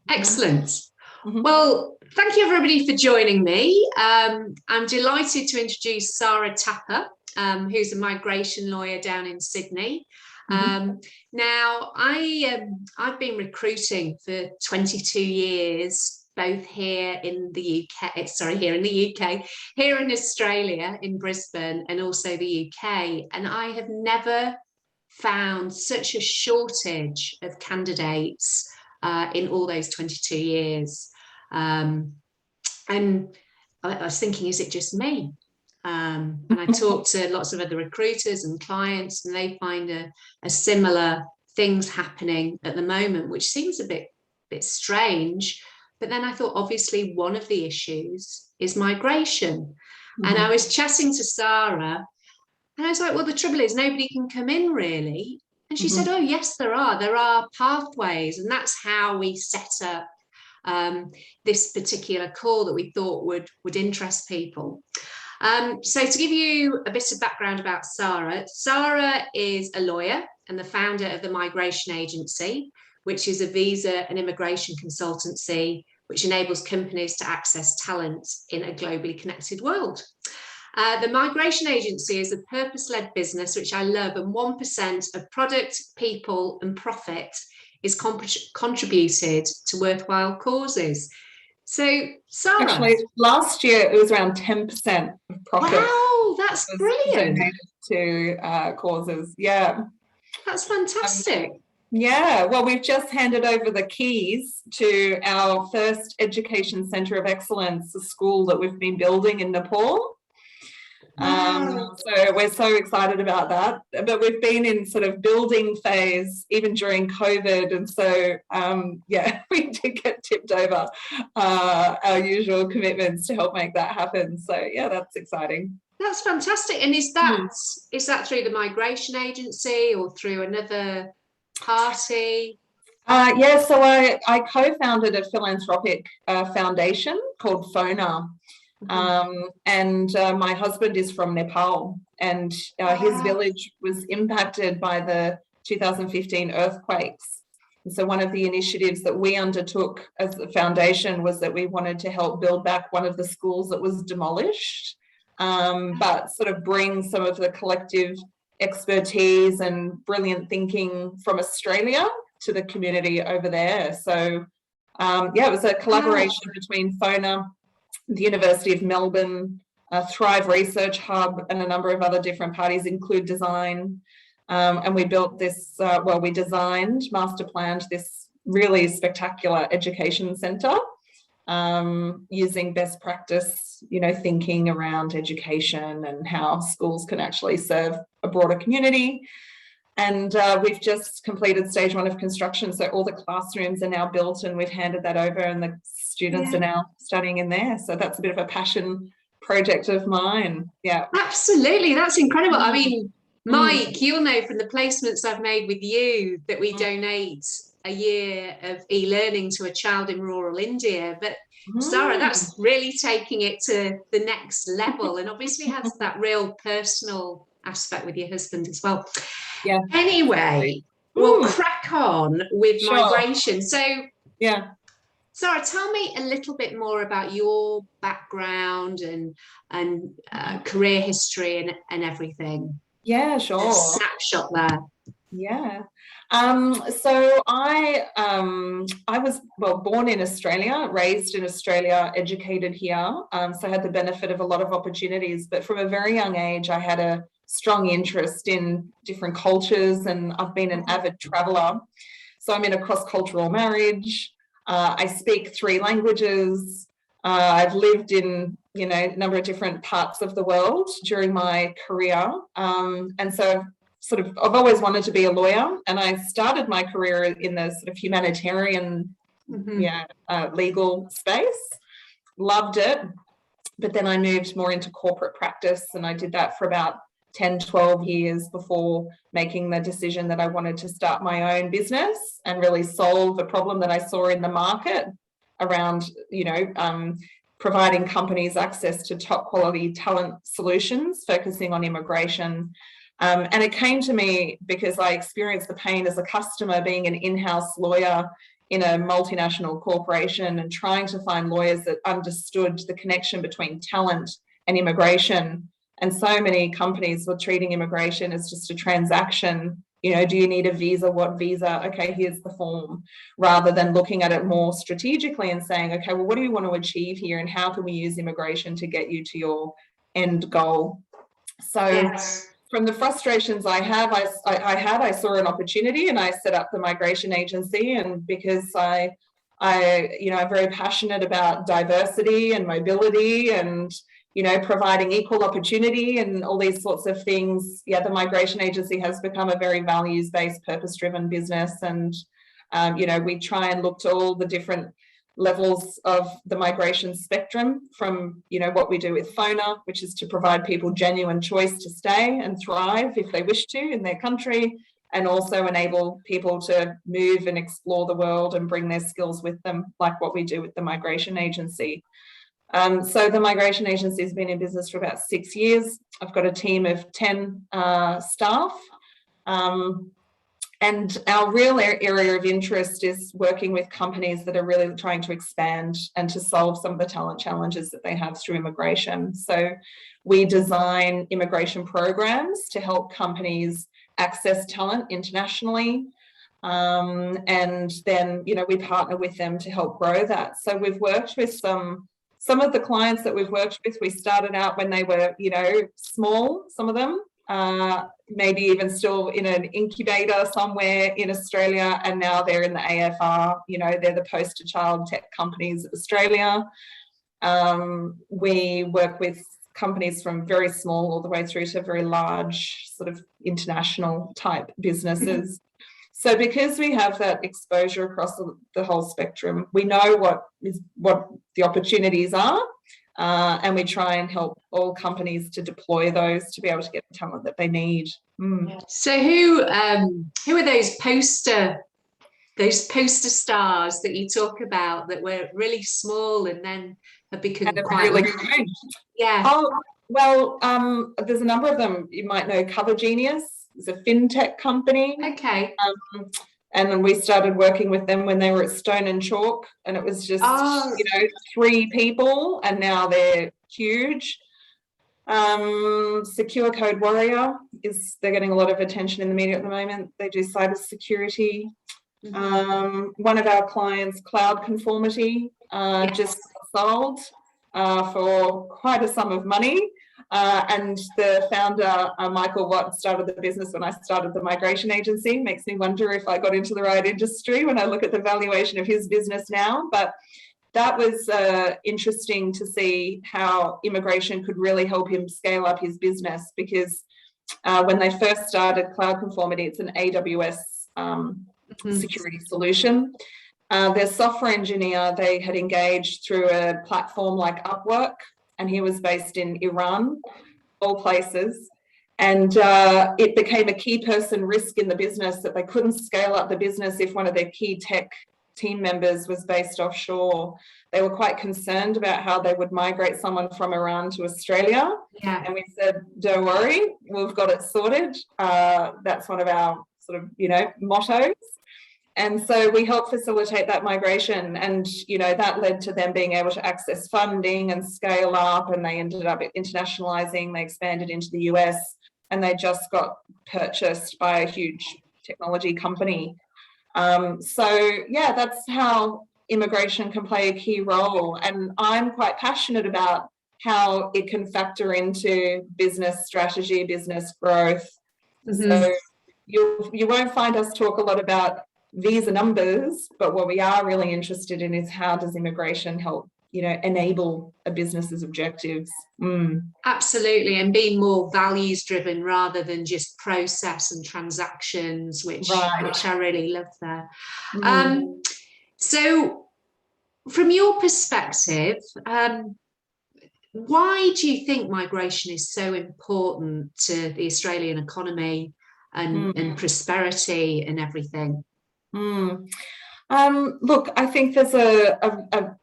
Excellent. Well, thank you everybody for joining me. I'm delighted to introduce Sarah Thapa, who's a migration lawyer down in Sydney. Now, I've been recruiting for 22 years, both here in the UK, here in Australia, in Brisbane, and also the UK. And I have never found such a shortage of candidates in all those 22 years. And I was thinking, is it just me? And I talked to lots of other recruiters and clients, and they find a similar things happening at the moment, which seems a bit strange. But then I thought, obviously, one of the issues is migration. And I was chatting to Sarah, and I was like, well, the trouble is nobody can come in really. And she said, oh, yes, there are pathways. And that's how we set up this particular call that we thought would interest people. So to give you a bit of background about Sarah, Sarah is a lawyer and the founder of the Migration Agency, which is a visa and immigration consultancy which enables companies to access talent in a globally connected world. The Migration Agency is a purpose-led business, which I love, and 1% of product, people and profit is contributed to worthwhile causes. So, Sarah. Actually, last year it was around 10% of profit. Wow, that's brilliant. To causes, yeah. That's fantastic. Yeah, well, we've just handed over the keys to our first education centre of excellence, a school that we've been building in Nepal. So we're so excited about that, but we've been in sort of building phase even during COVID, and so yeah, we did get tipped over our usual commitments to help make that happen. So yeah, that's exciting. That's fantastic. And is that through the Migration Agency or through another party? Yeah, so I co-founded a philanthropic foundation called FONA. And my husband is from Nepal, and his village was impacted by the 2015 earthquakes. And so one of the initiatives that we undertook as the foundation was that we wanted to help build back one of the schools that was demolished, but sort of bring some of the collective expertise and brilliant thinking from Australia to the community over there. So yeah, it was a collaboration between FONA, the University of Melbourne, Thrive Research Hub, and a number of other different parties, Include Design. And we built this, we designed, master planned this really spectacular education centre using best practice, thinking around education and how schools can actually serve a broader community. And we've just completed stage 1 of construction. So all the classrooms are now built, and we've handed that over, and the students are now studying in there. So that's a bit of a passion project of mine. Yeah. Absolutely. That's incredible. I mean, Mike, you'll know from the placements I've made with you that we donate a year of e-learning to a child in rural India. But Sarah, that's really taking it to the next level, and obviously has that real personal aspect with your husband as well. Yeah. Anyway, we'll crack on with migration. So yeah, Sarah, tell me a little bit more about your background and career history and everything. Yeah, sure. A snapshot there. Yeah. So I was born in Australia, raised in Australia, educated here. So I had the benefit of a lot of opportunities, but from a very young age, I had a strong interest in different cultures, and I've been an avid traveller. So I'm in a cross-cultural marriage. I speak 3 languages. I've lived in, a number of different parts of the world during my career. And so I've always wanted to be a lawyer, and I started my career in the sort of humanitarian, legal space. Loved it. But then I moved more into corporate practice, and I did that for about 10, 12 years before making the decision that I wanted to start my own business and really solve a problem that I saw in the market around, providing companies access to top quality talent solutions, focusing on immigration, And it came to me because I experienced the pain as a customer, being an in-house lawyer in a multinational corporation and trying to find lawyers that understood the connection between talent and immigration. And so many companies were treating immigration as just a transaction. You know, do you need a visa? What visa? Okay, here's the form, rather than looking at it more strategically and saying, okay, well, what do you want to achieve here, and how can we use immigration to get you to your end goal? So yes. From the frustrations I have, I saw an opportunity and I set up the migration agency. And because I'm very passionate about diversity and mobility and, you know, providing equal opportunity and all these sorts of things, yeah, the migration agency has become a very values-based, purpose-driven business. And, we try and look to all the different levels of the migration spectrum, from, you know, what we do with FONA, which is to provide people genuine choice to stay and thrive if they wish to in their country, and also enable people to move and explore the world and bring their skills with them, like what we do with the migration agency. So the migration agency has been in business for about 6 years. I've got a team of 10 staff. And our real area of interest is working with companies that are really trying to expand and to solve some of the talent challenges that they have through immigration. So we design immigration programs to help companies access talent internationally. And then, you know, we partner with them to help grow that. So we've worked with some of the clients that we've worked with. We started out when they were, you know, small, some of them, maybe even still in an incubator somewhere in Australia, and now they're in the AFR, you know, they're the poster child tech companies of Australia. We work with companies from very small all the way through to very large sort of international type businesses. So because we have that exposure across the whole spectrum, we know what the opportunities are. And we try and help all companies to deploy those to be able to get the talent that they need. So who are those poster stars that you talk about that were really small and then have become quite really good? Yeah. Oh, well, there's a number of them. You might know Cover Genius. It's a fintech company. Okay. And then we started working with them when they were at Stone and Chalk, and it was just, 3 people, and now they're huge. Secure Code Warrior they're getting a lot of attention in the media at the moment. They do cybersecurity. One of our clients, Cloud Conformity, just sold for quite a sum of money. And the founder, Michael Watt, started the business when I started the migration agency. Makes me wonder if I got into the right industry when I look at the valuation of his business now. But that was interesting to see how immigration could really help him scale up his business, because when they first started Cloud Conformity, it's an AWS security solution. Their software engineer, they had engaged through a platform like Upwork, and he was based in Iran, all places. And it became a key person risk in the business that they couldn't scale up the business if one of their key tech team members was based offshore. They were quite concerned about how they would migrate someone from Iran to Australia. Yeah. And we said, don't worry, we've got it sorted. That's one of our sort of, you know, mottos. And so we helped facilitate that migration, and, you know, that led to them being able to access funding and scale up, and they ended up internationalizing. They expanded into the US, and they just got purchased by a huge technology company. So yeah, that's how immigration can play a key role. And I'm quite passionate about how it can factor into business strategy, business growth. So you won't find us talk a lot about visa numbers, but what we are really interested in is how does immigration help, you know, enable a business's objectives. Absolutely, and being more values driven rather than just process and transactions, which I really love there. So from your perspective, why do you think migration is so important to the Australian economy and prosperity and everything? Look, I think there's a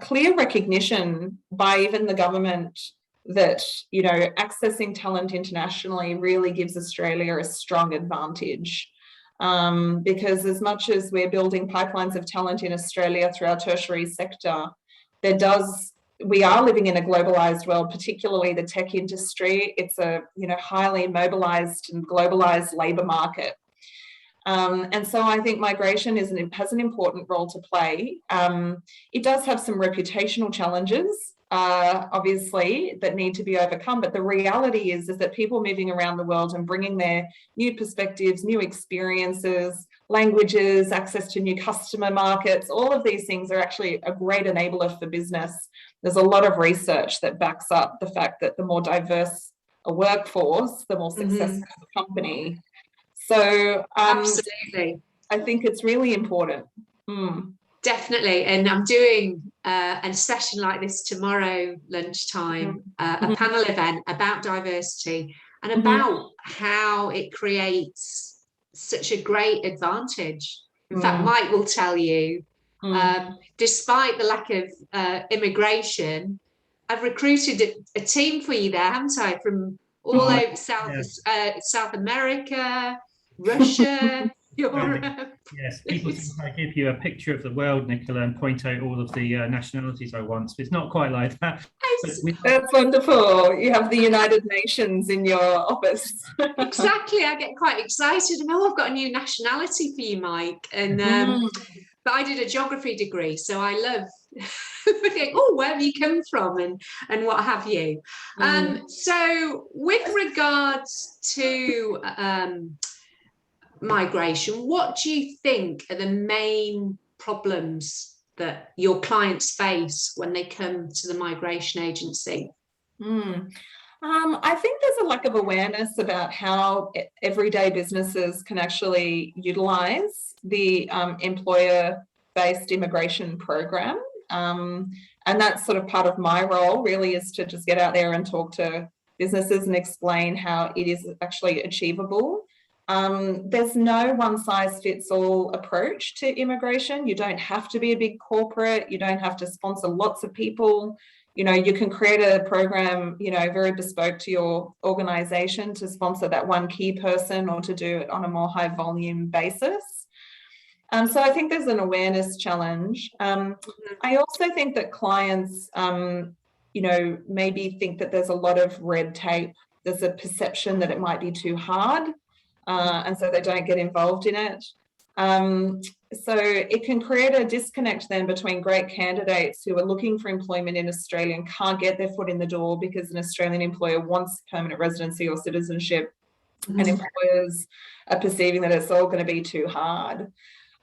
clear recognition by even the government that, you know, accessing talent internationally really gives Australia a strong advantage. Because as much as we're building pipelines of talent in Australia through our tertiary sector, we are living in a globalized world, particularly the tech industry. It's a, you know, highly mobilized and globalized labor market. And so I think migration has an important role to play. It does have some reputational challenges, obviously, that need to be overcome. But the reality is that people moving around the world and bringing their new perspectives, new experiences, languages, access to new customer markets, all of these things are actually a great enabler for business. There's a lot of research that backs up the fact that the more diverse a workforce, the more successful the company. So absolutely, I think it's really important. Definitely. And I'm doing a session like this tomorrow lunchtime, a panel event about diversity and about how it creates such a great advantage. In fact, Mike will tell you, despite the lack of immigration, I've recruited a team for you there, haven't I, from all over South America, Russia, Europe. Yes, people think I give you a picture of the world, Nicola, and point out all of the nationalities I want. It's not quite like that. That's wonderful. You have the United Nations in your office. Exactly. I get quite excited. And I've got a new nationality for you, Mike. And but I did a geography degree, so I love thinking, oh, where have you come from and what have you. So with regards to migration, what do you think are the main problems that your clients face when they come to the migration agency? I think there's a lack of awareness about how everyday businesses can actually utilise the employer-based immigration program. And that's sort of part of my role, really, is to just get out there and talk to businesses and explain how it is actually achievable. There's no one-size-fits-all approach to immigration. You don't have to be a big corporate. You don't have to sponsor lots of people. You know, you can create a program, you know, very bespoke to your organisation to sponsor that one key person or to do it on a more high-volume basis. So I think there's an awareness challenge. I also think that clients, you know, maybe think that there's a lot of red tape. There's a perception that it might be too hard. And so they don't get involved in it. So it can create a disconnect then between great candidates who are looking for employment in Australia and can't get their foot in the door because an Australian employer wants permanent residency or citizenship, and employers are perceiving that it's all going to be too hard.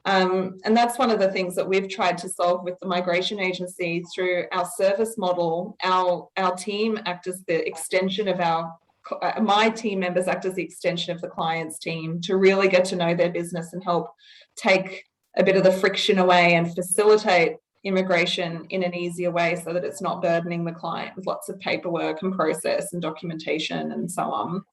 And that's one of the things that we've tried to solve with the migration agency through our service model. Our team act as the extension of my team members act as the extension of the client's team to really get to know their business and help take a bit of the friction away and facilitate immigration in an easier way so that it's not burdening the client with lots of paperwork and process and documentation and so on.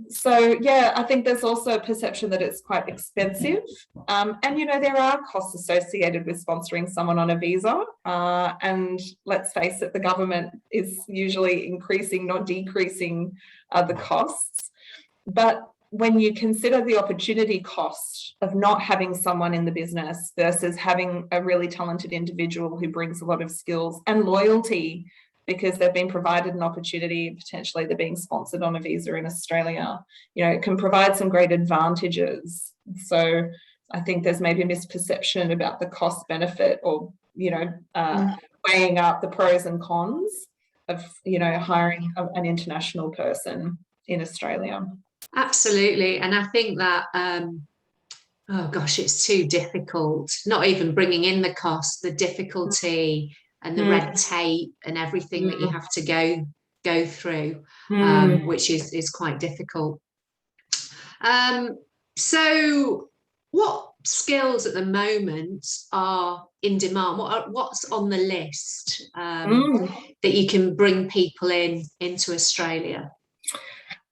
So yeah, I think there's also a perception that it's quite expensive. And, you know, there are costs associated with sponsoring someone on a visa. And let's face it, the government is usually increasing, not decreasing the costs. But when you consider the opportunity cost of not having someone in the business versus having a really talented individual who brings a lot of skills and loyalty because they've been provided an opportunity, potentially they're being sponsored on a visa in Australia, you know, it can provide some great advantages. So I think there's maybe a misperception about the cost benefit or, you know, weighing up the pros and cons of, you know, hiring an international person in Australia. Absolutely. And I think that, oh gosh, it's too difficult, not even bringing in the cost, the difficulty and the red tape and everything that you have to go through, which is quite difficult. So what skills at the moment are in demand? What's on the list that you can bring people into Australia?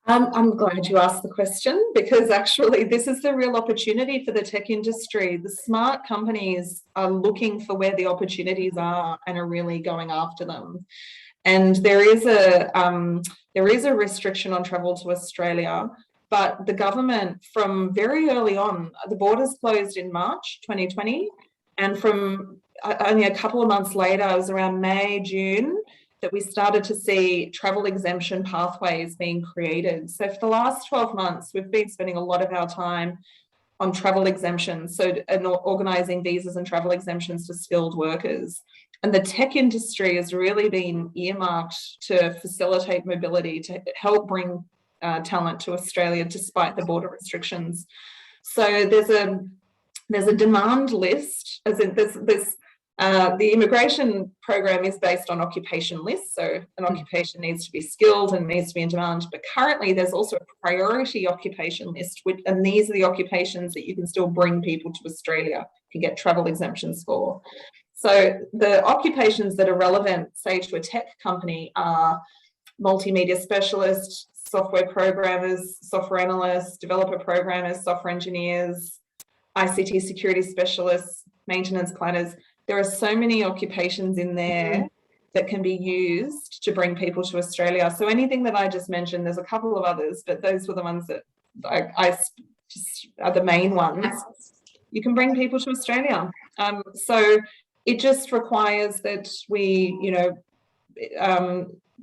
I'm glad you asked the question, because actually this is the real opportunity for the tech industry. The smart companies are looking for where the opportunities are and are really going after them. And there is a restriction on travel to Australia, but the government, from very early on, the borders closed in March 2020, and from only a couple of months later, it was around May, June, that we started to see travel exemption pathways being created. So for the last 12 months, we've been spending a lot of our time on travel exemptions, and organising visas and travel exemptions for skilled workers. And the tech industry has really been earmarked to facilitate mobility, to help bring talent to Australia despite the border restrictions. So there's a demand list, as in the immigration program is based on occupation lists, so an occupation needs to be skilled and needs to be in demand, but currently there's also a priority occupation list, and these are the occupations that you can still bring people to Australia, can get travel exemptions for. So the occupations that are relevant, say, to a tech company are multimedia specialists, software programmers, software analysts, developer programmers, software engineers, ICT security specialists, maintenance planners. There are so many occupations in there that can be used to bring people to Australia. So anything that I just mentioned, there's a couple of others, but those were the ones that I just are the main ones. You can bring people to Australia. So it just requires that we,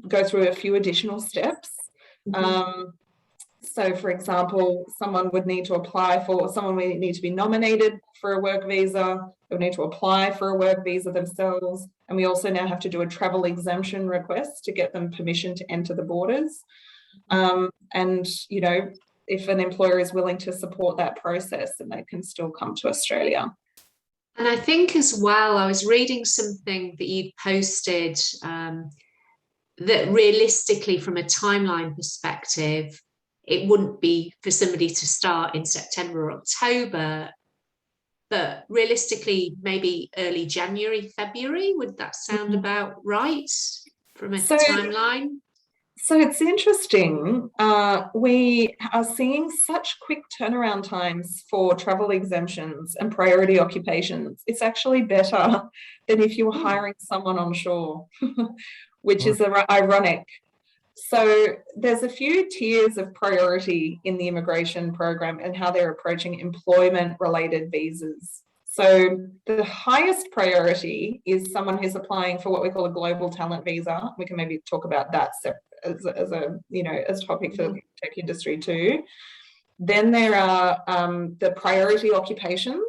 go through a few additional steps. So, for example, someone would need to be nominated for a work visa. They would need to apply for a work visa themselves. And we also now have to do a travel exemption request to get them permission to enter the borders. And, if an employer is willing to support that process, then they can still come to Australia. And I think as well, I was reading something that you'd posted that realistically, from a timeline perspective, it wouldn't be for somebody to start in September or October, but realistically, maybe early January, February. Would that sound about right from a timeline? So it's interesting. We are seeing such quick turnaround times for travel exemptions and priority occupations. It's actually better than if you were hiring someone onshore, which is ironic. So there's a few tiers of priority in the immigration program and how they're approaching employment-related visas. So the highest priority is someone who's applying for what we call a global talent visa. We can maybe talk about that as a topic for the tech industry too. Then there are the priority occupations.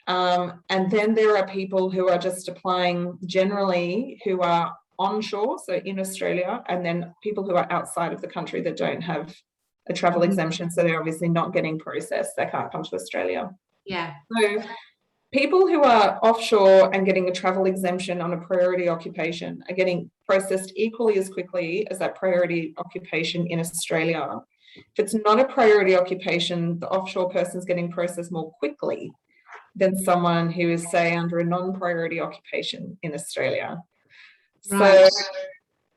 And then there are people who are just applying generally who are onshore, so in Australia, and then people who are outside of the country that don't have a travel exemption, so they're obviously not getting processed, they can't come to Australia. Yeah. So people who are offshore and getting a travel exemption on a priority occupation are getting processed equally as quickly as that priority occupation in Australia. If it's not a priority occupation, the offshore person's getting processed more quickly than someone who is, say, under a non-priority occupation in Australia. Right.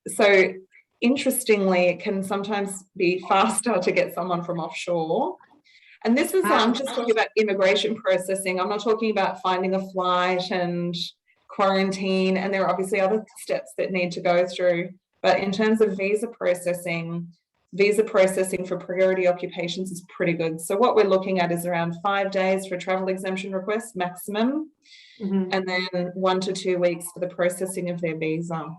So interestingly, it can sometimes be faster to get someone from offshore. And this is, I'm just talking about immigration processing. I'm not talking about finding a flight and quarantine. And there are obviously other steps that need to go through. But in terms of visa processing for priority occupations is pretty good. So what we're looking at is around 5 days for travel exemption requests maximum, and then 1 to 2 weeks for the processing of their visa.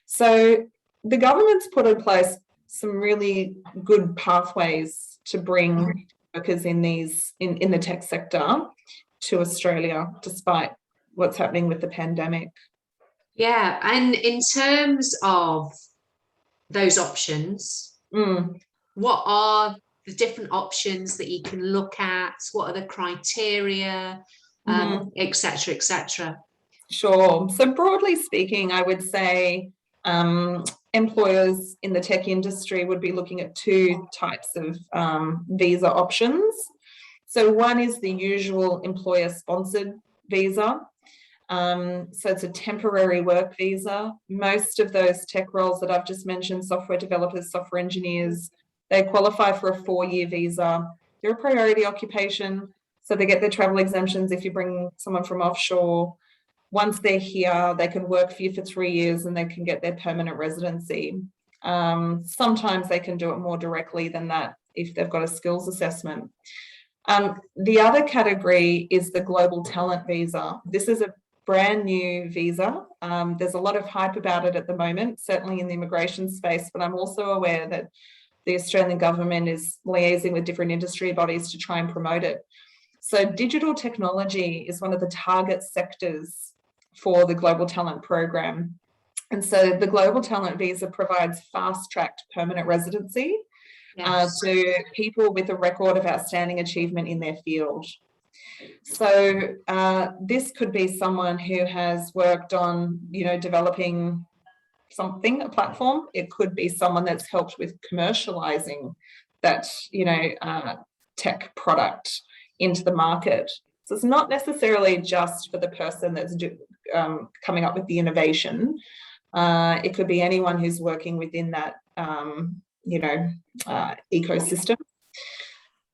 So the government's put in place some really good pathways to bring workers in the tech sector to Australia, despite what's happening with the pandemic. Yeah, and in terms of those options, what are the different options that you can look at? What are the criteria, et cetera, et cetera? Sure. So broadly speaking, I would say employers in the tech industry would be looking at 2 types of visa options. So one is the usual employer-sponsored visa. So it's a temporary work visa. Most of those tech roles that I've just mentioned, software developers, software engineers, they qualify for a 4-year visa. They're a priority occupation, so they get their travel exemptions if you bring someone from offshore. once they're here, they can work for you for 3 years and they can get their permanent residency. Sometimes they can do it more directly than that if they've got a skills assessment. The other category is the global talent visa. This is a brand new visa. There's a lot of hype about it at the moment, certainly in the immigration space, but I'm also aware that the Australian government is liaising with different industry bodies to try and promote it. So digital technology is one of the target sectors for the Global Talent Program. And so the Global Talent Visa provides fast-tracked permanent residency to people with a record of outstanding achievement in their field. So this could be someone who has worked on, developing something, a platform. It could be someone that's helped with commercializing that, tech product into the market. So it's not necessarily just for the person that's coming up with the innovation. It could be anyone who's working within that, ecosystem.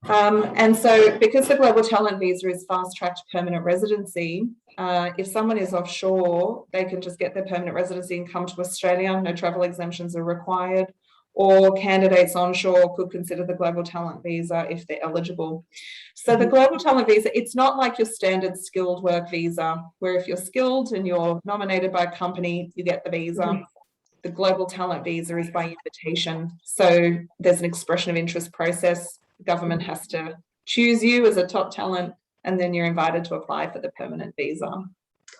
And so because the Global Talent Visa is fast-tracked permanent residency, if someone is offshore, they can just get their permanent residency and come to Australia. No travel exemptions are required. Or candidates onshore could consider the Global Talent Visa if they're eligible. So the Global Talent Visa, it's not like your standard skilled work visa, where if you're skilled and you're nominated by a company, you get the visa. The Global Talent Visa is by invitation. So there's an expression of interest process. The government has to choose you as a top talent, and then you're invited to apply for the permanent visa.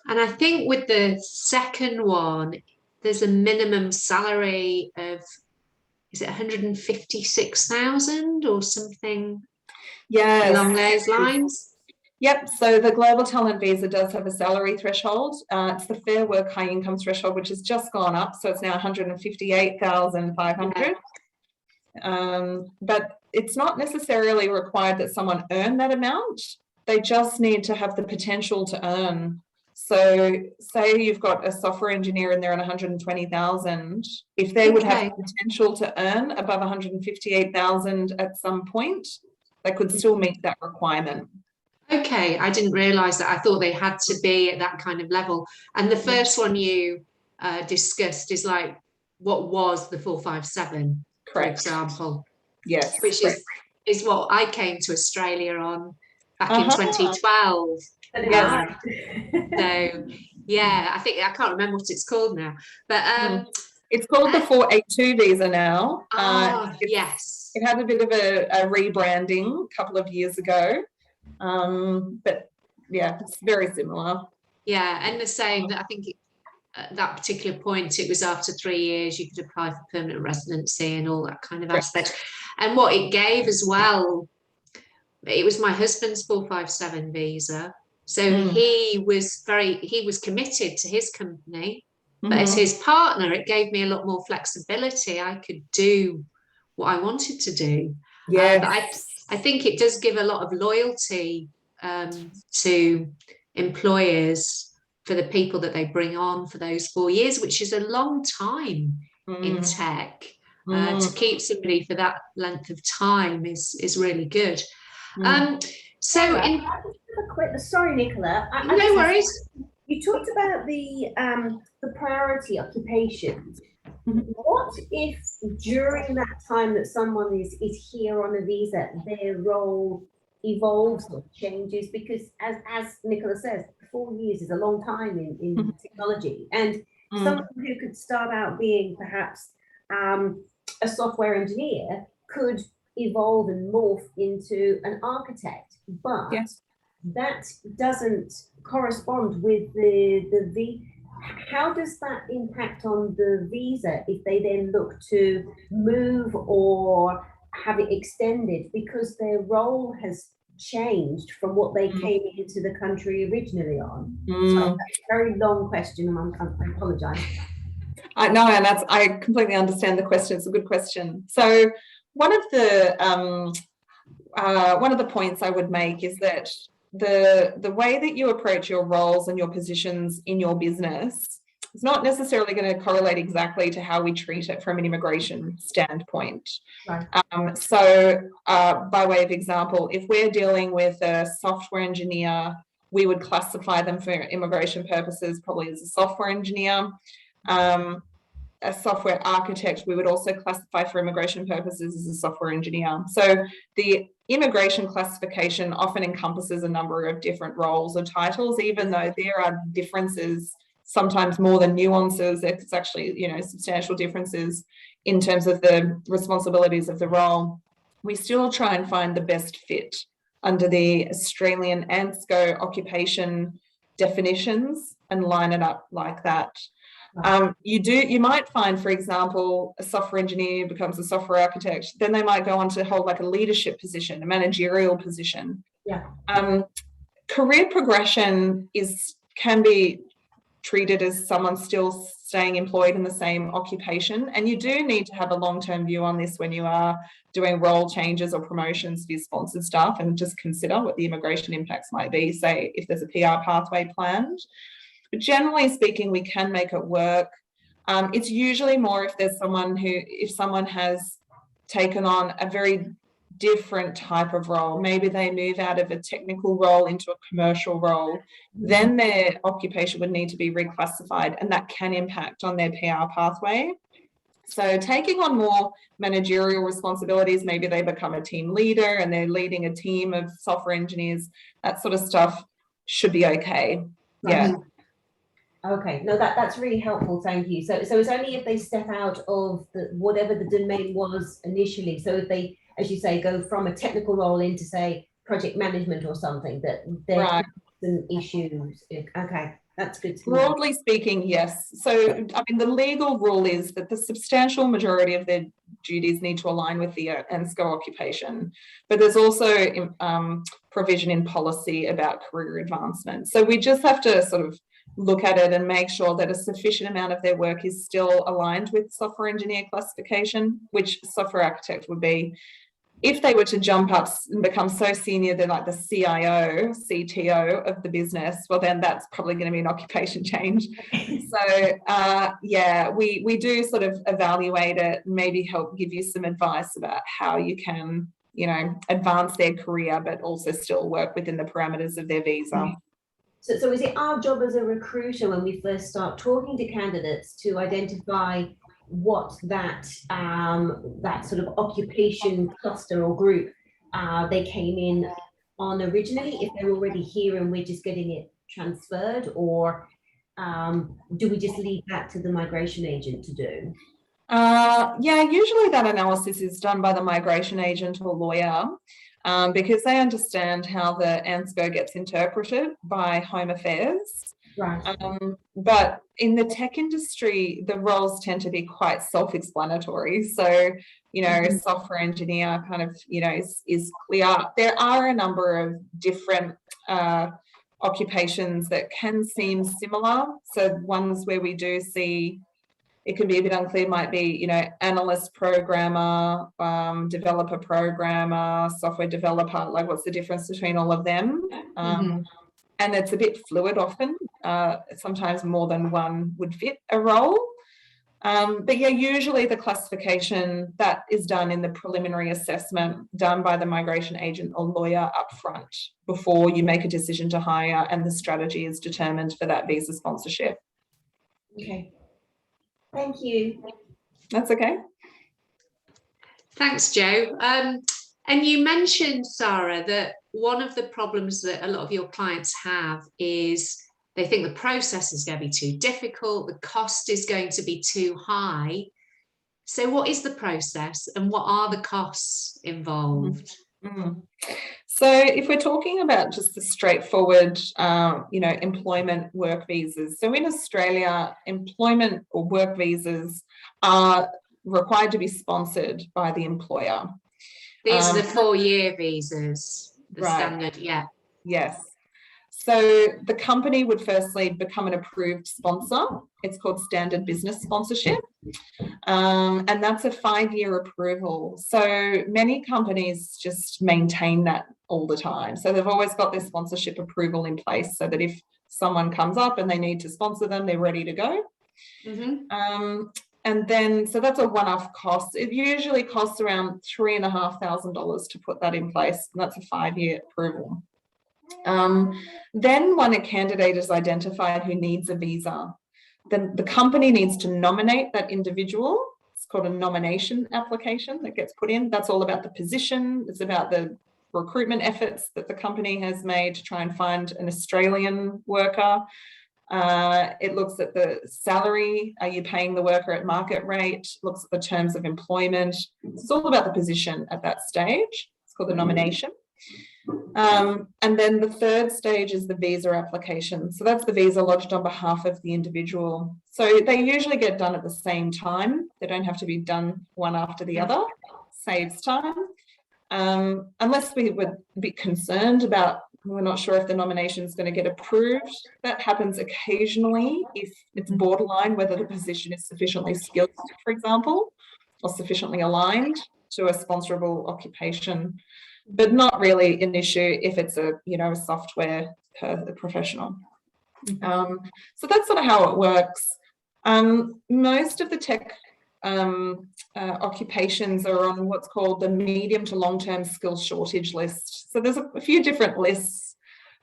And I think with the second one, there's a minimum salary of, is it 156,000 or something along those lines? Yep, so the Global Talent Visa does have a salary threshold. It's the Fair Work High Income threshold, which has just gone up, so it's now 158,500. But it's not necessarily required that someone earn that amount. They just need to have the potential to earn. So say you've got a software engineer in there on 120,000, if they would have the potential to earn above 158,000 at some point, they could still meet that requirement. Okay, I didn't realise that. I thought they had to be at that kind of level. And the first one you discussed is like what was the 457, correct, for example. Yes, which is what I came to Australia on back in 2012. Yeah. So yeah, I can't remember what it's called now, but it's called the 482 visa now. Yes, it had a bit of a rebranding a couple of years ago, but yeah, it's very similar. Yeah, and the same. That I think at that particular point, it was after 3 years you could apply for permanent residency and all that kind of aspect. And what it gave as well, it was my husband's 457 visa. So he was committed to his company, but as his partner, it gave me a lot more flexibility. I could do what I wanted to do. But I think it does give a lot of loyalty to employers for the people that they bring on for those 4 years, which is a long time in tech. To keep somebody for that length of time is really good. Sorry, Nicola. No worries. You talked about the priority occupations. What if during that time that someone is here on a visa, their role evolves or changes? Because as Nicola says, 4 years is a long time in technology, and someone who could start out being perhaps a software engineer could evolve and morph into an architect, but that doesn't correspond with the how does that impact on the visa if they then look to move or have it extended because their role has changed from what they came into the country originally on? So that's a very long question, and I apologise. No, and I completely understand the question. It's a good question. So one of the points I would make is that the way that you approach your roles and your positions in your business is not necessarily going to correlate exactly to how we treat it from an immigration standpoint. Right. So by way of example, if we're dealing with a software engineer we would classify them for immigration purposes probably as a software engineer. A software architect, we would also classify for immigration purposes as a software engineer. So the immigration classification often encompasses a number of different roles or titles, even though there are differences, sometimes more than nuances. It's actually, you know, substantial differences in terms of the responsibilities of the role. We still try and find the best fit under the Australian ANSCO occupation definitions and line it up like that. You might find, for example, a software engineer becomes a software architect, then they might go on to hold like a leadership position, a managerial position. Yeah. Career progression can be treated as someone still staying employed in the same occupation, and you do need to have a long-term view on this when you are doing role changes or promotions for your sponsored staff, and just consider what the immigration impacts might be, say if there's a PR pathway planned. But generally speaking, we can make it work. It's usually more if someone has taken on a very different type of role, maybe they move out of a technical role into a commercial role, then their occupation would need to be reclassified, and that can impact on their PR pathway. So taking on more managerial responsibilities, maybe they become a team leader and they're leading a team of software engineers, that sort of stuff should be okay. Yeah. Okay, no, that's really helpful, thank you. So it's only if they step out of whatever the domain was initially. So if they, as you say, go from a technical role into, say, project management or something, that there are some issues. Okay, that's good to know. Broadly speaking, yes. So, I mean, the legal rule is that the substantial majority of their duties need to align with the ANSCO occupation, but there's also provision in policy about career advancement. So we just have to sort of look at it and make sure that a sufficient amount of their work is still aligned with software engineer classification, which software architect would be. If they were to jump up and become so senior, they're like the CIO, CTO of the business, well, then that's probably going to be an occupation change. So, yeah, we do sort of evaluate it, maybe help give you some advice about how you can, you know, advance their career, but also still work within the parameters of their visa. So is it our job as a recruiter when we first start talking to candidates to identify what that sort of occupation cluster or group they came in on originally, if they're already here and we're just getting it transferred, or do we just leave that to the migration agent to do? Yeah, usually that analysis is done by the migration agent or lawyer, because they understand how the ANSCO gets interpreted by Home Affairs. Right. But in the tech industry, the roles tend to be quite self-explanatory. So, you know, software engineer kind of, you know, is clear. There are a number of different occupations that can seem similar. So ones where we do see it can be a bit unclear might be, you know, analyst programmer, developer programmer, software developer, like what's the difference between all of them? And it's a bit fluid often. Sometimes more than one would fit a role. But yeah, usually the classification that is done in the preliminary assessment done by the migration agent or lawyer upfront before you make a decision to hire and the strategy is determined for that visa sponsorship. Okay. Thank you. That's okay. Thanks, Jo. And you mentioned, Sarah, that one of the problems that a lot of your clients have is they think the process is going to be too difficult, the cost is going to be too high. So what is the process and what are the costs involved? So if we're talking about just the straightforward, you know, employment work visas. So in Australia, employment or work visas are required to be sponsored by the employer. These are the 4-year visas, the standard, yeah. Yes. So the company would firstly become an approved sponsor. It's called standard business sponsorship. And that's a 5-year approval. So many companies just maintain that all the time. So they've always got their sponsorship approval in place so that if someone comes up and they need to sponsor them, they're ready to go. And then, so that's a one-off cost. It usually costs around $3,500 to put that in place. And that's a 5-year approval. Then when a candidate is identified who needs a visa, then the company needs to nominate that individual. It's called a nomination application that gets put in. That's all about the position. It's about the recruitment efforts that the company has made to try and find an Australian worker. It looks at the salary. Are you paying the worker at market rate? Looks at the terms of employment. It's all about the position at that stage. It's called the nomination. And then the third stage is the visa application. So that's the visa lodged on behalf of the individual. So they usually get done at the same time. They don't have to be done one after the other. Saves time. Unless we were a bit concerned about, we're not sure if the nomination is going to get approved. That happens occasionally if it's borderline whether the position is sufficiently skilled, for example, or sufficiently aligned to a sponsorable occupation, but not really an issue if it's a software professional. So that's sort of how it works. Most of the tech occupations are on what's called the medium to long-term skills shortage list. So there's a few different lists.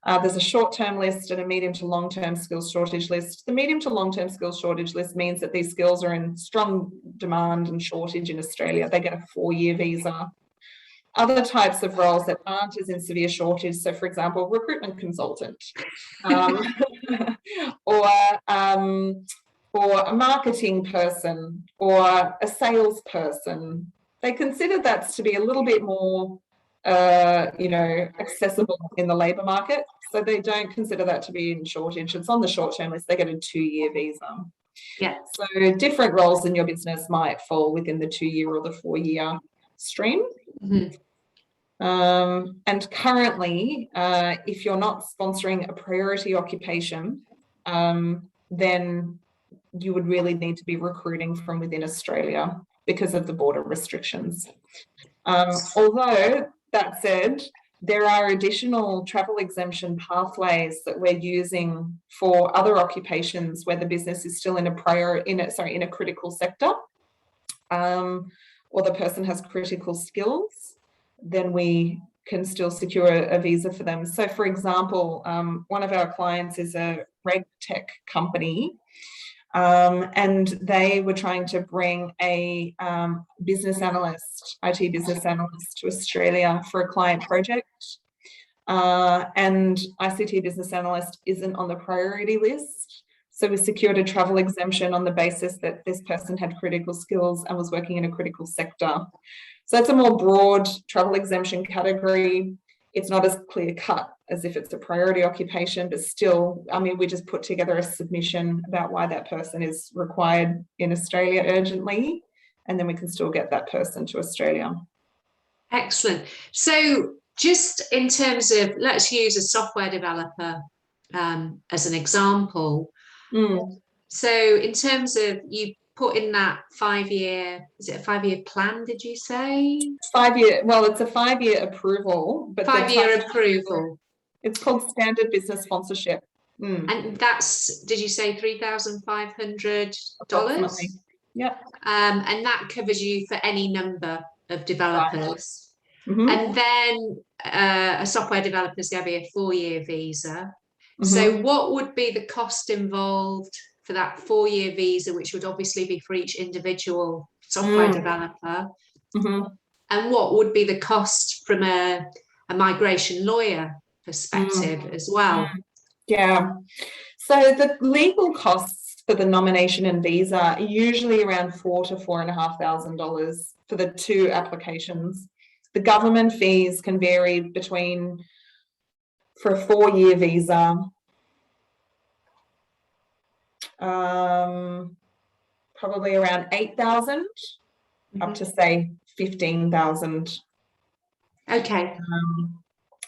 There's a short-term list and a medium to long-term skills shortage list. The medium to long-term skills shortage list means that these skills are in strong demand and shortage in Australia. They get a 4-year visa. Other types of roles that aren't as in severe shortage, so for example, recruitment consultant, or a marketing person, or a salesperson, they consider that to be a little bit more, accessible in the labour market. So they don't consider that to be in shortage. It's on the short-term list. They get a 2-year visa. Yeah. So different roles in your business might fall within the 2-year or the 4-year stream. Mm-hmm. And currently, if you're not sponsoring a priority occupation, then you would really need to be recruiting from within Australia because of the border restrictions. Although that said, there are additional travel exemption pathways that we're using for other occupations where the business is still in a critical sector, or the person has critical skills. Then we can still secure a visa for them. So for example, one of our clients is a reg tech company, and they were trying to bring a business analyst, IT business analyst to Australia for a client project. And ICT business analyst isn't on the priority list. So we secured a travel exemption on the basis that this person had critical skills and was working in a critical sector. So it's a more broad travel exemption category. It's not as clear cut as if it's a priority occupation, but still, we just put together a submission about why that person is required in Australia urgently, and then we can still get that person to Australia. Excellent. So just in terms of, let's use a software developer as an example. So in terms of, you put in that 5-year, is it a 5-year plan, did you say? 5-year, well, it's a 5-year approval. But 5-year approval. It's called standard business sponsorship. And that's, did you say $3,500? Approximately. Yep. And that covers you for any number of developers. Mm-hmm. And then a software developer is going to be a 4-year visa. Mm-hmm. So what would be the cost involved for that 4-year visa, which would obviously be for each individual software developer? Mm-hmm. And what would be the cost from a migration lawyer perspective as well? Yeah. So the legal costs for the nomination and visa are usually around $4,000 to $4,500 for the 2 applications. The government fees can vary between, for a 4-year visa, probably around $8,000 up to say $15,000. Okay.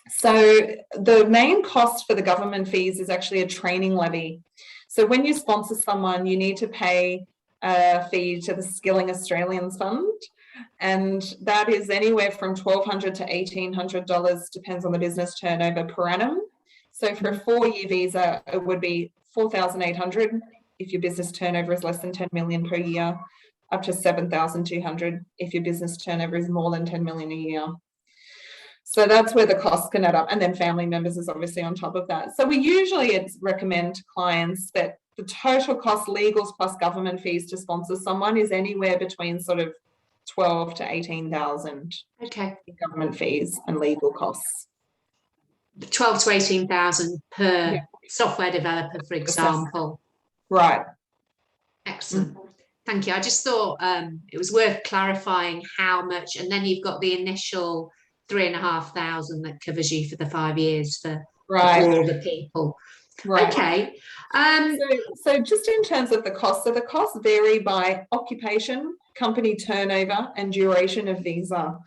So the main cost for the government fees is actually a training levy. So when you sponsor someone, you need to pay a fee to the Skilling Australians Fund, and that is anywhere from $1,200 to $1,800, depends on the business turnover per annum. So for a 4-year visa, it would be $4,800 if your business turnover is less than 10 million per year, up to $7,200 if your business turnover is more than 10 million a year. So that's where the costs can add up. And then family members is obviously on top of that. So we usually recommend to clients that the total cost, legals plus government fees to sponsor someone, is anywhere between sort of 12 to 18,000. Okay. Government fees and legal costs. 12 to 18,000 per software developer, for example. Right. Excellent. Thank you. I just thought it was worth clarifying how much, and then you've got the initial 3,500 that covers you for the 5 years for all the people. Right. Okay. So just in terms of the costs, so the costs vary by occupation, company turnover, and duration of visa.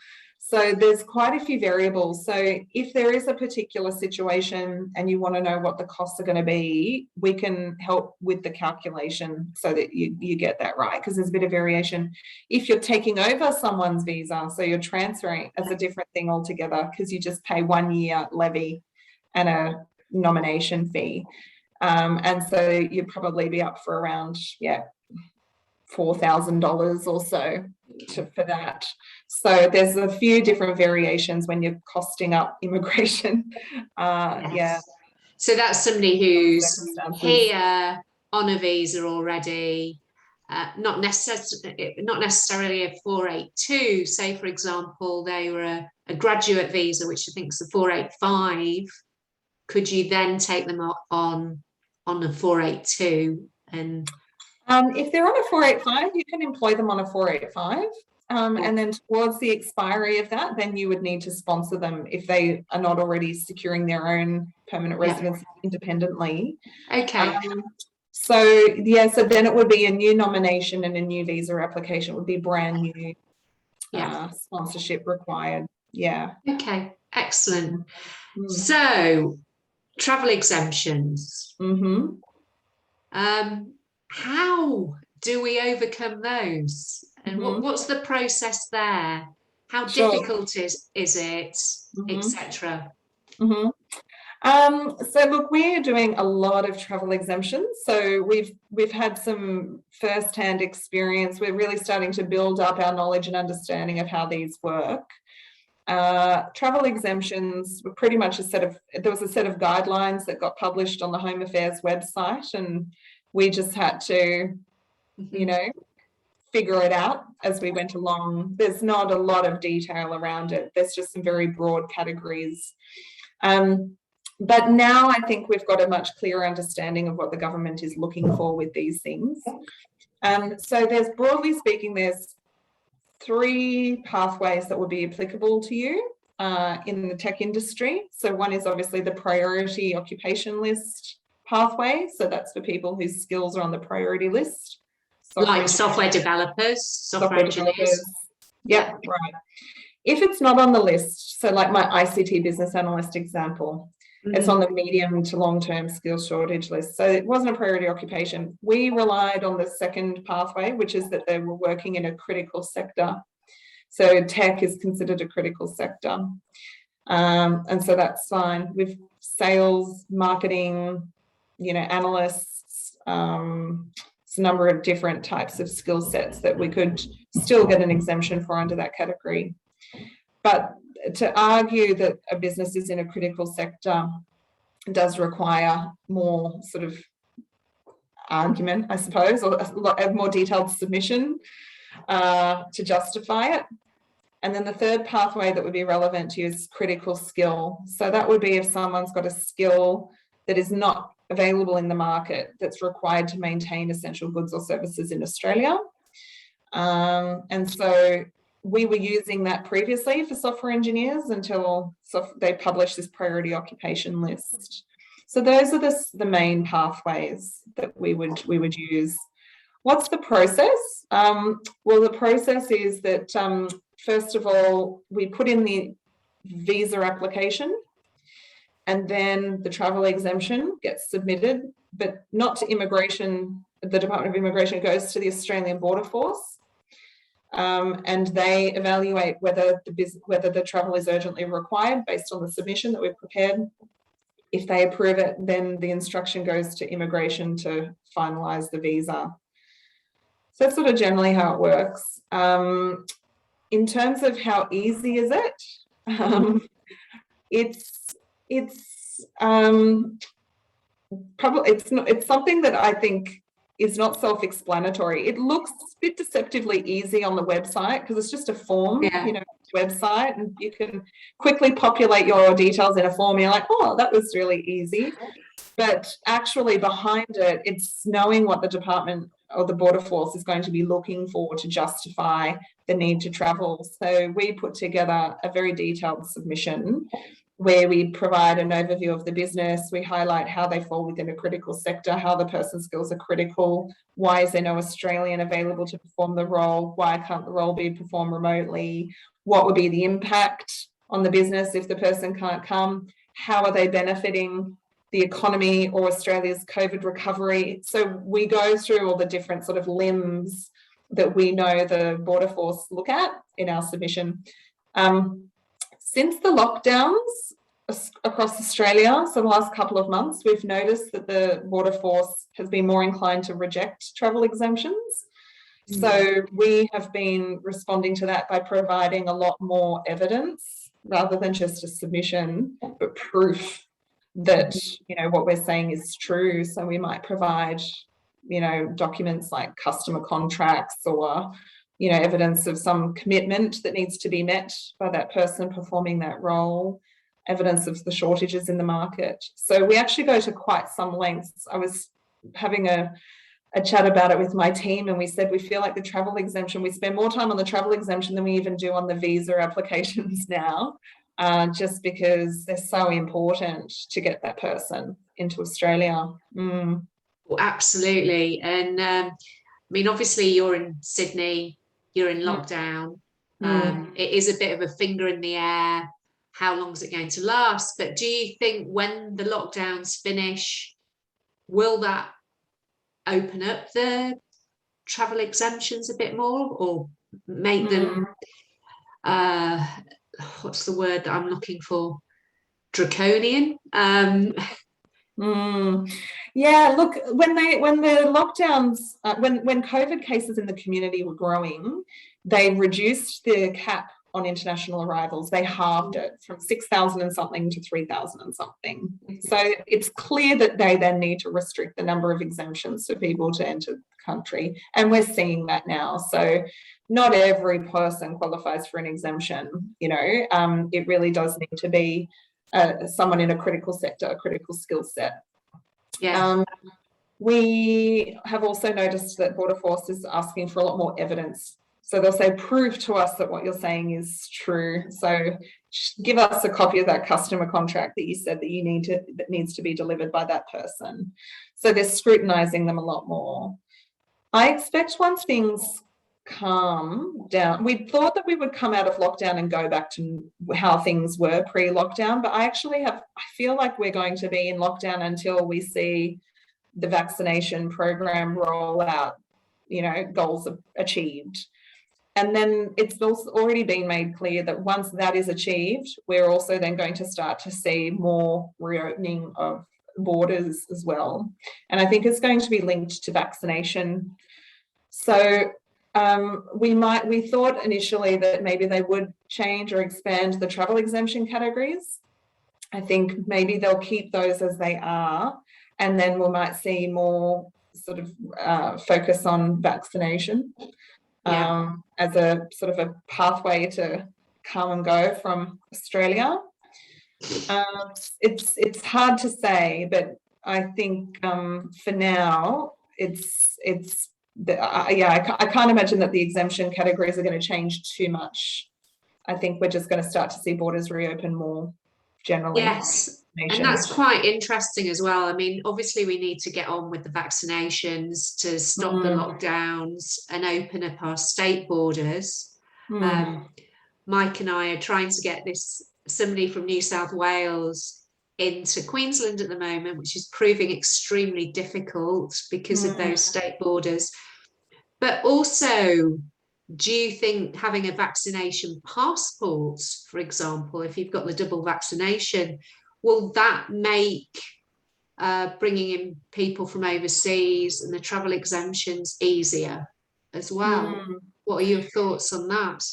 So there's quite a few variables. So if there is a particular situation and you want to know what the costs are going to be, we can help with the calculation so that you get that right, because there's a bit of variation. If you're taking over someone's visa, so you're transferring, as a different thing altogether, because you just pay 1 year levy and a nomination fee. And so you'd probably be up for around, $4,000 or so for that. So there's a few different variations when you're costing up immigration. So that's somebody who's here on a visa already, not necessarily a 482. Say, for example, they were a graduate visa, which I think is a 485. Could you then take them on a 482? And if they're on a 485, you can employ them on a 485. And then towards the expiry of that, then you would need to sponsor them if they are not already securing their own permanent residence independently. Okay. So then it would be a new nomination and a new visa application. It would be brand new sponsorship required. Yeah. Okay, excellent. So travel exemptions. How do we overcome those? And what's the process there? How difficult is it, etc.? So look, we're doing a lot of travel exemptions. So we've had some first-hand experience. We're really starting to build up our knowledge and understanding of how these work. Travel exemptions were pretty much there was a set of guidelines that got published on the Home Affairs website, and we just had to, figure it out as we went along. There's not a lot of detail around it. There's just some very broad categories. But now I think we've got a much clearer understanding of what the government is looking for with these things. So broadly speaking, there's 3 pathways that would be applicable to you in the tech industry. So one is obviously the priority occupation list pathway. So that's for people whose skills are on the priority list. Like software developers, software engineers. Yeah, right. If it's not on the list, so like my ICT business analyst example, it's on the medium to long-term skills shortage list. So it wasn't a priority occupation. We relied on the second pathway, which is that they were working in a critical sector. So tech is considered a critical sector. And so that's fine. With sales, marketing, analysts, it's a number of different types of skill sets that we could still get an exemption for under that category. But to argue that a business is in a critical sector does require more sort of argument, I suppose, or a more detailed submission to justify it. And then the third pathway that would be relevant to you is critical skill. So that would be if someone's got a skill that is not available in the market that's required to maintain essential goods or services in Australia. And so we were using that previously for software engineers until they published this priority occupation list. So those are the main pathways that we would use. What's the process? Well, the process is that first of all, we put in the visa application, and then the travel exemption gets submitted, but not to immigration. The Department of Immigration goes to the Australian Border Force, and they evaluate whether the travel is urgently required based on the submission that we've prepared. If they approve it, then the instruction goes to immigration to finalise the visa. So that's sort of generally how it works. In terms of how easy is it? it's probably it's something that I think is not self-explanatory. It looks a bit deceptively easy on the website because it's just a form, website, and you can quickly populate your details in a form. You're like, oh, that was really easy. But actually behind it, it's knowing what the department or the Border Force is going to be looking for to justify the need to travel. So we put together a very detailed submission where we provide an overview of the business. We highlight how they fall within a critical sector, how the person's skills are critical, why is there no Australian available to perform the role, why can't the role be performed remotely, what would be the impact on the business if the person can't come, how are they benefiting the economy or Australia's COVID recovery. So we go through all the different sort of limbs that we know the Border Force look at in our submission. Since the lockdowns across Australia, so the last couple of months, we've noticed that the Border Force has been more inclined to reject travel exemptions. So we have been responding to that by providing a lot more evidence rather than just a submission, but proof that, what we're saying is true. So we might provide, documents like customer contracts or, evidence of some commitment that needs to be met by that person performing that role, evidence of the shortages in the market. So we actually go to quite some lengths. I was having a chat about it with my team, and we said we feel like the travel exemption, we spend more time on the travel exemption than we even do on the visa applications now. Just because they're so important to get that person into Australia. Well, absolutely. And obviously you're in Sydney, you're in lockdown. It is a bit of a finger in the air. How long is it going to last? But do you think when the lockdowns finish, will that open up the travel exemptions a bit more or make them what's the word that I'm looking for? Draconian? Yeah, look, when the lockdowns, when COVID cases in the community were growing, they reduced the cap on international arrivals. They halved it from 6,000 and something to 3,000 and something. So it's clear that they then need to restrict the number of exemptions for people to enter the country. And we're seeing that now. So not every person qualifies for an exemption, it really does need to be someone in a critical sector, a critical skill set. Yeah. We have also noticed that Border Force is asking for a lot more evidence. So they'll say, prove to us that what you're saying is true. So give us a copy of that customer contract that you said that needs to be delivered by that person. So they're scrutinising them a lot more. I expect once things calm down, we thought that we would come out of lockdown and go back to how things were pre-lockdown, but I feel like we're going to be in lockdown until we see the vaccination program roll out, goals achieved. And then it's also already been made clear that once that is achieved, we're also then going to start to see more reopening of borders as well. And I think it's going to be linked to vaccination. So we thought initially that maybe they would change or expand the travel exemption categories. I think maybe they'll keep those as they are, and then we might see more sort of focus on vaccination as a sort of a pathway to come and go from Australia. It's hard to say, but I think for now I can't imagine that the exemption categories are going to change too much. I think we're just going to start to see borders reopen more generally. Yes, and that's quite interesting as well. Obviously we need to get on with the vaccinations to stop the lockdowns and open up our state borders. Mike and I are trying to get somebody from New South Wales into Queensland at the moment, which is proving extremely difficult because of those state borders. But also, do you think having a vaccination passport, for example, if you've got the double vaccination, will that make bringing in people from overseas and the travel exemptions easier as well? What are your thoughts on that?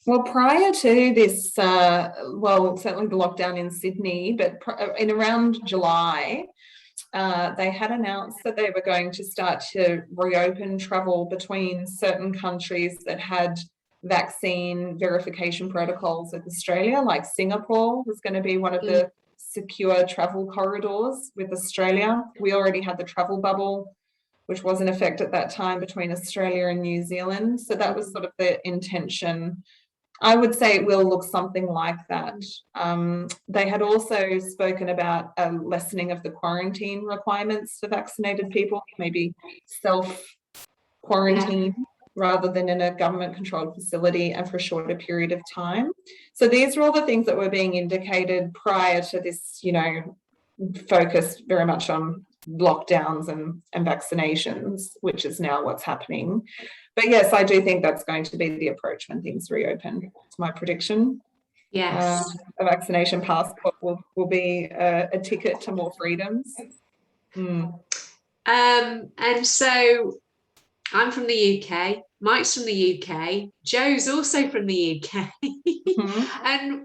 Well, prior to this, well, certainly the lockdown in Sydney, but in around July, they had announced that they were going to start to reopen travel between certain countries that had vaccine verification protocols with Australia, like Singapore was going to be one of the secure travel corridors with Australia. We already had the travel bubble, which was in effect at that time between Australia and New Zealand. So that was sort of the intention. I would say it will look something like that. They had also spoken about a lessening of the quarantine requirements for vaccinated people, maybe self-quarantine rather than in a government-controlled facility and for a shorter period of time. So these were all the things that were being indicated prior to this, you know, focus very much on lockdowns and vaccinations, which is now what's happening. But yes, I do think that's going to be the approach when things reopen. It's my prediction. Yes. A vaccination passport will be a ticket to more freedoms. And so I'm from the UK, Mike's from the UK, Joe's also from the UK. And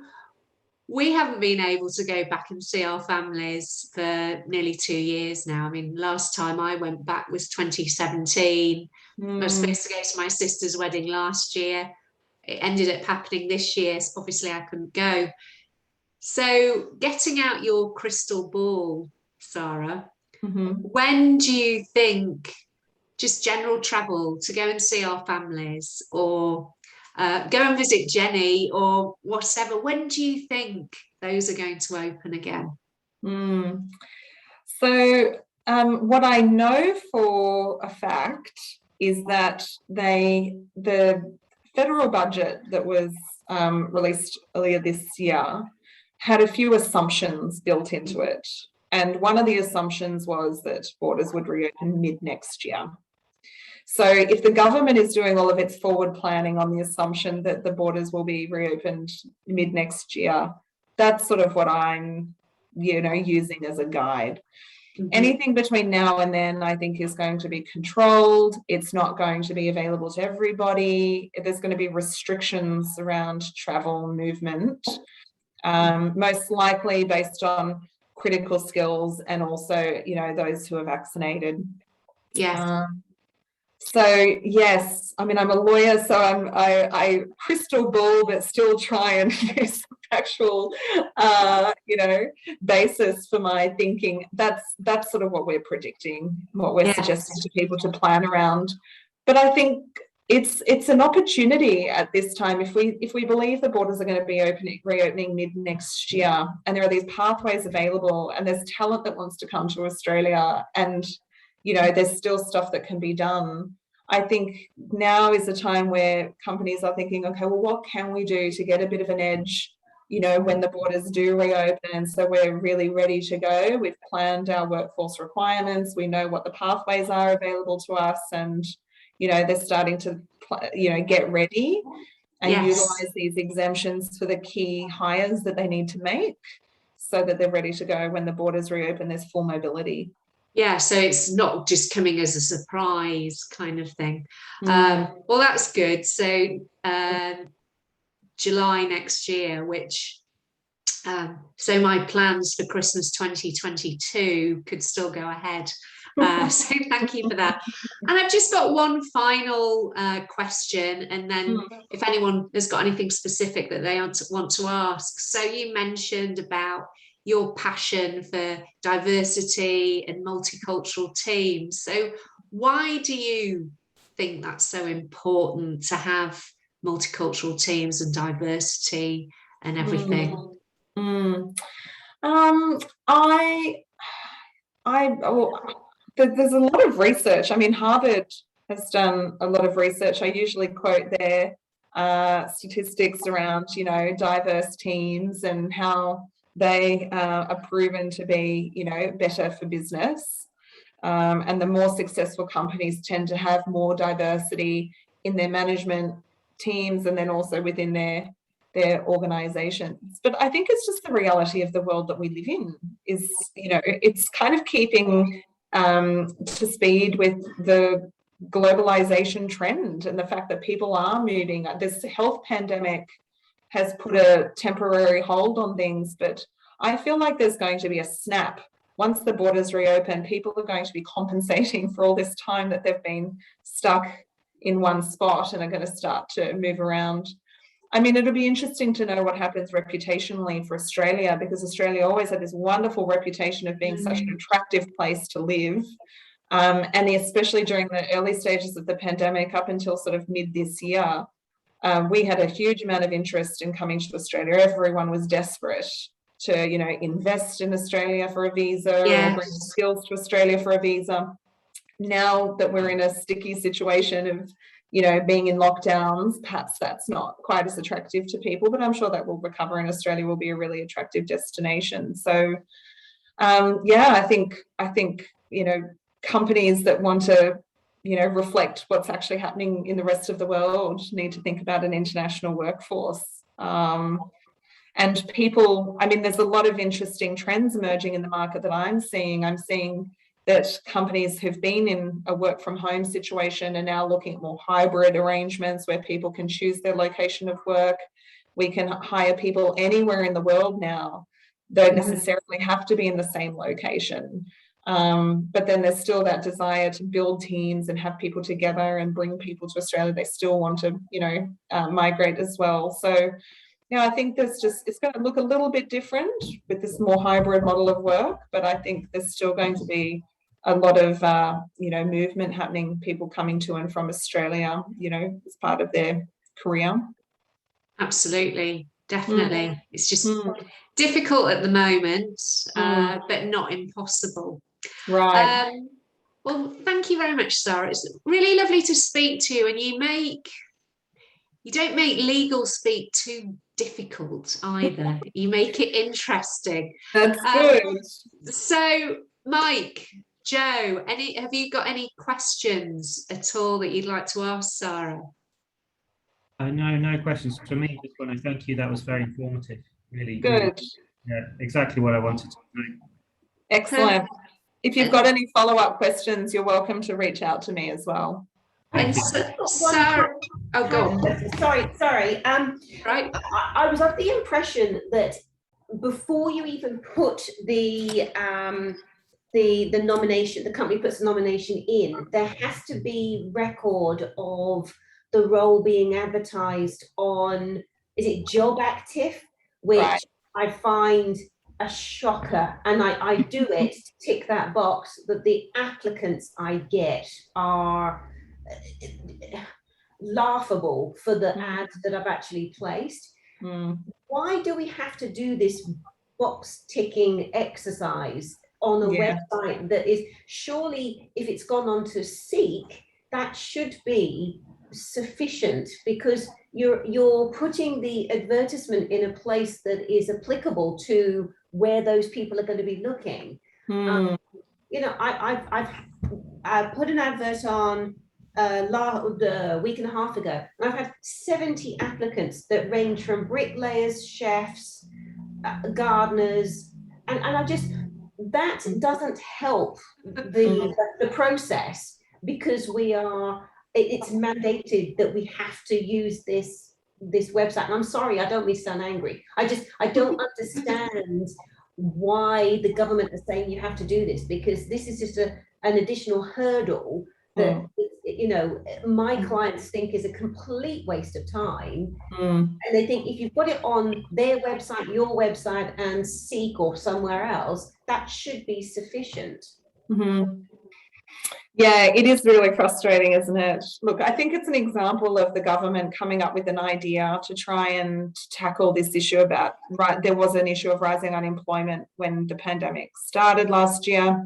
we haven't been able to go back and see our families for nearly 2 years now. I mean, last time I went back was 2017. I was supposed to go to my sister's wedding last year. It ended up happening this year. So obviously, I couldn't go. So getting out your crystal ball, Sarah, when do you think just general travel to go and see our families or go and visit Jenny or whatever, when do you think those are going to open again? So what I know for a fact is that the federal budget that was released earlier this year had a few assumptions built into it. And one of the assumptions was that borders would reopen mid-next year. So if the government is doing all of its forward planning on the assumption that the borders will be reopened mid-next year, that's sort of what I'm, you know, using as a guide. Anything between now and then, I think, is going to be controlled. It's not going to be available to everybody. There's going to be restrictions around travel movement, most likely based on critical skills and also, you know, those who are vaccinated. Yes. So yes, I mean, I'm a lawyer, so I crystal ball, but still try and use actual, you know, basis for my thinking. That's sort of what we're predicting, what we're suggesting to people to plan around. But I think it's an opportunity at this time. If we believe the borders are going to be reopening mid next year, and there are these pathways available, and there's talent that wants to come to Australia, and you know, there's still stuff that can be done. I think now is the time where companies are thinking, okay, well, what can we do to get a bit of an edge, you know, when the borders do reopen? And so we're really ready to go. We've planned our workforce requirements. We know what the pathways are available to us. And, you know, they're starting to, you know, get ready and utilise these exemptions for the key hires that they need to make so that they're ready to go when the borders reopen. There's full mobility. Yeah, so it's not just coming as a surprise kind of thing. Well, that's good. So July next year, which so my plans for Christmas 2022 could still go ahead. So thank you for that. And I've just got one final question, and then if anyone has got anything specific that they want to ask. So you mentioned about your passion for diversity and multicultural teams. So why do you think that's so important to have multicultural teams and diversity and everything? There's a lot of research. I mean, Harvard has done a lot of research. I usually quote their statistics around, you know, diverse teams and how they are proven to be, you know, better for business. And the more successful companies tend to have more diversity in their management teams and then also within their organizations. But I think it's just the reality of the world that we live in is, you know, it's kind of keeping to speed with the globalization trend and the fact that people are moving. This health pandemic has put a temporary hold on things, but I feel like there's going to be a snap. Once the borders reopen, people are going to be compensating for all this time that they've been stuck in one spot and are going to start to move around. I mean, it'll be interesting to know what happens reputationally for Australia, because Australia always had this wonderful reputation of being such an attractive place to live. And especially during the early stages of the pandemic up until sort of mid this year, we had a huge amount of interest in coming to Australia. Everyone was desperate to, you know, invest in Australia for a visa, or bring skills to Australia for a visa. Now that we're in a sticky situation of, you know, being in lockdowns, perhaps that's not quite as attractive to people, but I'm sure that will recover and Australia will be a really attractive destination. So, yeah, I think, you know, companies that want to, you know, reflect what's actually happening in the rest of the world need to think about an international workforce. And people, I mean, there's a lot of interesting trends emerging in the market that I'm seeing. I'm seeing that companies who've been in a work from home situation are now looking at more hybrid arrangements where people can choose their location of work. We can hire people anywhere in the world now, don't necessarily have to be in the same location. But then there's still that desire to build teams and have people together and bring people to Australia. They still want to, you know, migrate as well. So, yeah, I think there's just, it's going to look a little bit different with this more hybrid model of work, but I think there's still going to be a lot of, you know, movement happening, people coming to and from Australia, you know, as part of their career. Absolutely, definitely. It's just difficult at the moment, but not impossible. Right. Well, thank you very much, Sarah. It's really lovely to speak to you, and you don't make legal speak too difficult either. You make it interesting. That's good. So, Mike, Joe, have you got any questions at all that you'd like to ask Sarah? No questions for me. Just want to thank you. That was very informative. Really good. Really, yeah, exactly what I wanted to know. Excellent. If you've got any follow-up questions, you're welcome to reach out to me as well. And Sarah, oh, go on. Sorry. Right. I was of the impression that before you even put the nomination, the company puts the nomination in, there has to be record of the role being advertised on, is it Job Active, which I find a shocker, and I do it to tick that box, but the applicants I get are laughable for the ads that I've actually placed. Why do we have to do this box ticking exercise on a website that is, surely if it's gone on to Seek, that should be sufficient, because you're putting the advertisement in a place that is applicable to where those people are going to be looking. You know, I've put an advert on a week and a half ago, and I've had 70 applicants that range from bricklayers, chefs, gardeners, and I just, that doesn't help the process, because it's mandated that we have to use this website. And I'm sorry, I don't mean to sound angry. I don't understand why the government is saying you have to do this, because this is just an additional hurdle that, you know, my clients think is a complete waste of time. And they think if you've got it on their website, your website, and Seek or somewhere else, that should be sufficient. Yeah, it is really frustrating, isn't it? Look, I think it's an example of the government coming up with an idea to try and tackle this issue about, there was an issue of rising unemployment when the pandemic started last year.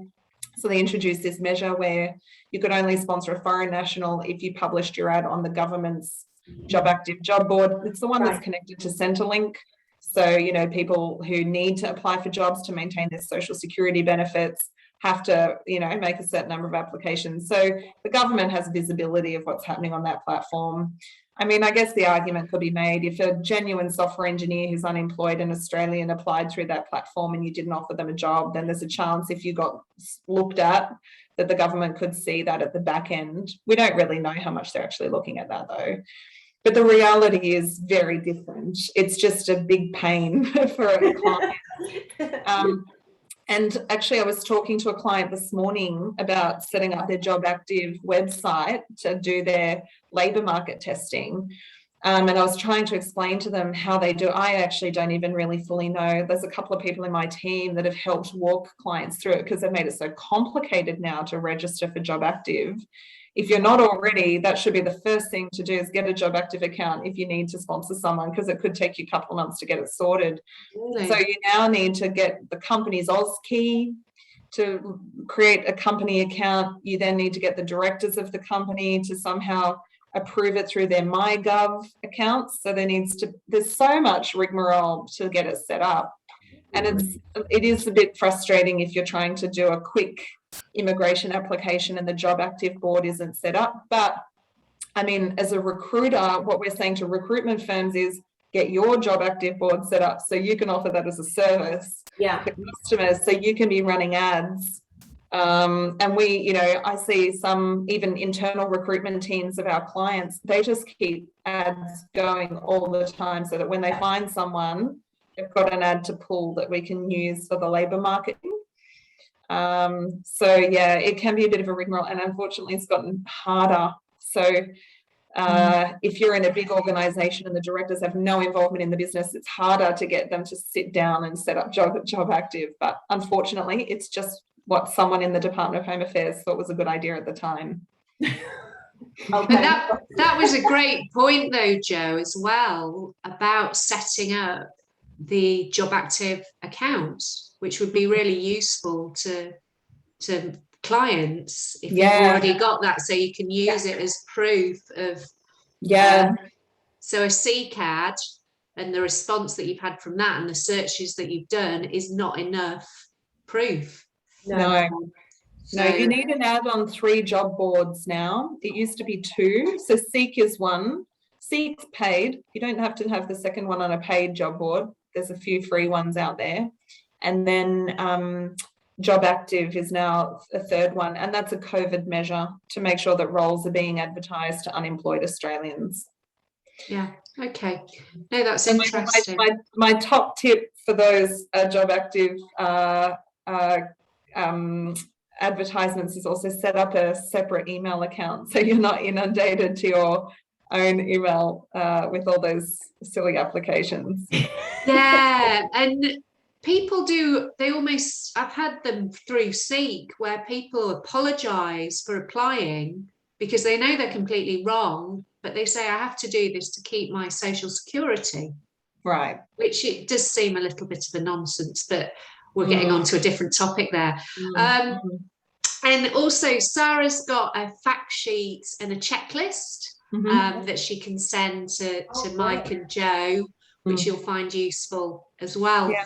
So they introduced this measure where you could only sponsor a foreign national if you published your ad on the government's Job Active job board. It's the one that's connected to Centrelink. So, you know, people who need to apply for jobs to maintain their social security benefits have to, you know, make a certain number of applications. So the government has visibility of what's happening on that platform. I mean, I guess the argument could be made if a genuine software engineer who's unemployed in Australia and applied through that platform and you didn't offer them a job, then there's a chance if you got looked at that the government could see that at the back end. We don't really know how much they're actually looking at that though. But the reality is very different. It's just a big pain for a client. And actually, I was talking to a client this morning about setting up their Job Active website to do their labour market testing. And I was trying to explain to them how they do. I actually don't even really fully know. There's a couple of people in my team that have helped walk clients through it because they've made it so complicated now to register for Job Active. If you're not already, that should be the first thing to do, is get a Job Active account if you need to sponsor someone, because it could take you a couple of months to get it sorted. Really? So you now need to get the company's AusKey to create a company account. You then need to get the directors of the company to somehow approve it through their MyGov accounts. So there's so much rigmarole to get it set up. And it is a bit frustrating if you're trying to do a quick immigration application and the Job Active board isn't set up. But I mean, as a recruiter, what we're saying to recruitment firms is get your Job Active board set up so you can offer that as a service to customers, so you can be running ads. And we, I see some even internal recruitment teams of our clients, they just keep ads going all the time so that when they find someone, they've got an ad to pull that we can use for the labour marketing. So yeah, it can be a bit of a rigmarole, and unfortunately it's gotten harder. So if you're in a big organisation and the directors have no involvement in the business, it's harder to get them to sit down and set up Job Active. But unfortunately, it's just what someone in the Department of Home Affairs thought was a good idea at the time. Okay. But that was a great point though, Jo, as well, about setting up the Job Active account, which would be really useful to clients if you've already got that, so you can use it as proof of so a CCAD and the response that you've had from that and the searches that you've done is not enough proof. No, you need an ad on 3 job boards now. It used to be 2. So Seek is one. Seek's paid. You don't have to have the second one on a paid job board. There's a few free ones out there. And then Job Active is now a 3rd one. And that's a COVID measure to make sure that roles are being advertised to unemployed Australians. Yeah, okay. No, that's interesting. My top tip for those Job Active advertisements is also set up a separate email account so you're not inundated to your own email with all those silly applications. Yeah, and people I've had them through Seek where people apologise for applying because they know they're completely wrong, but they say, I have to do this to keep my social security. Right. Which it does seem a little bit of a nonsense, but we're getting on to a different topic there. And also Sarah's got a fact sheet and a checklist that she can send to Mike and Jo, which you'll find useful as well. Yeah.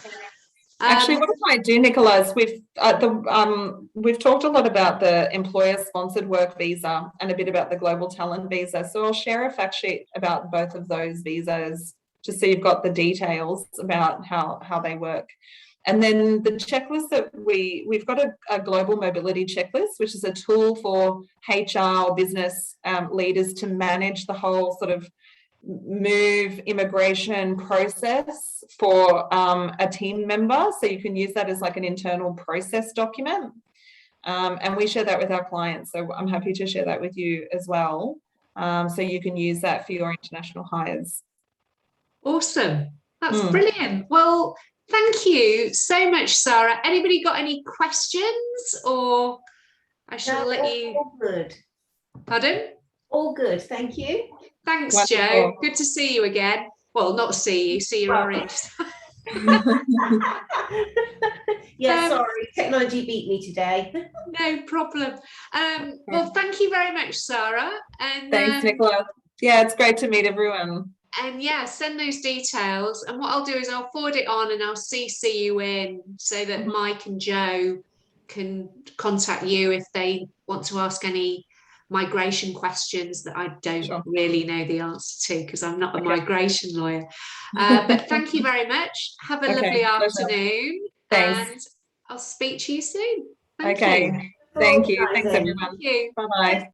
Actually, what I might do, Nicola, is we've talked a lot about the employer-sponsored work visa and a bit about the global talent visa. So I'll share a fact sheet about both of those visas just so you've got the details about how they work. And then the checklist that we've got a global mobility checklist, which is a tool for HR or business leaders to manage the whole sort of move immigration process for a team member. So you can use that as like an internal process document. And we share that with our clients. So I'm happy to share that with you as well. So you can use that for your international hires. Awesome. That's brilliant. Well, thank you so much, Sarah. Anybody got any questions, or I shall let you? All good. Pardon? All good. Thank you. Thanks, Jo. Good to see you again. Well, not see your orange. Yeah, sorry, technology beat me today. No problem. Well, thank you very much, Sarah. And thanks, Nicola. Yeah, it's great to meet everyone. And yeah, send those details. And what I'll do is I'll forward it on and I'll CC you in so that Mike and Jo can contact you if they want to ask any migration questions that I don't Sure. really know the answer to, because I'm not a Okay. migration lawyer. But thank you very much. Have a lovely pleasure. afternoon. Thanks. And I'll speak to you soon. Thank Okay. you. Thank you. Thanks, Organising. everyone. Thank you. Bye-bye.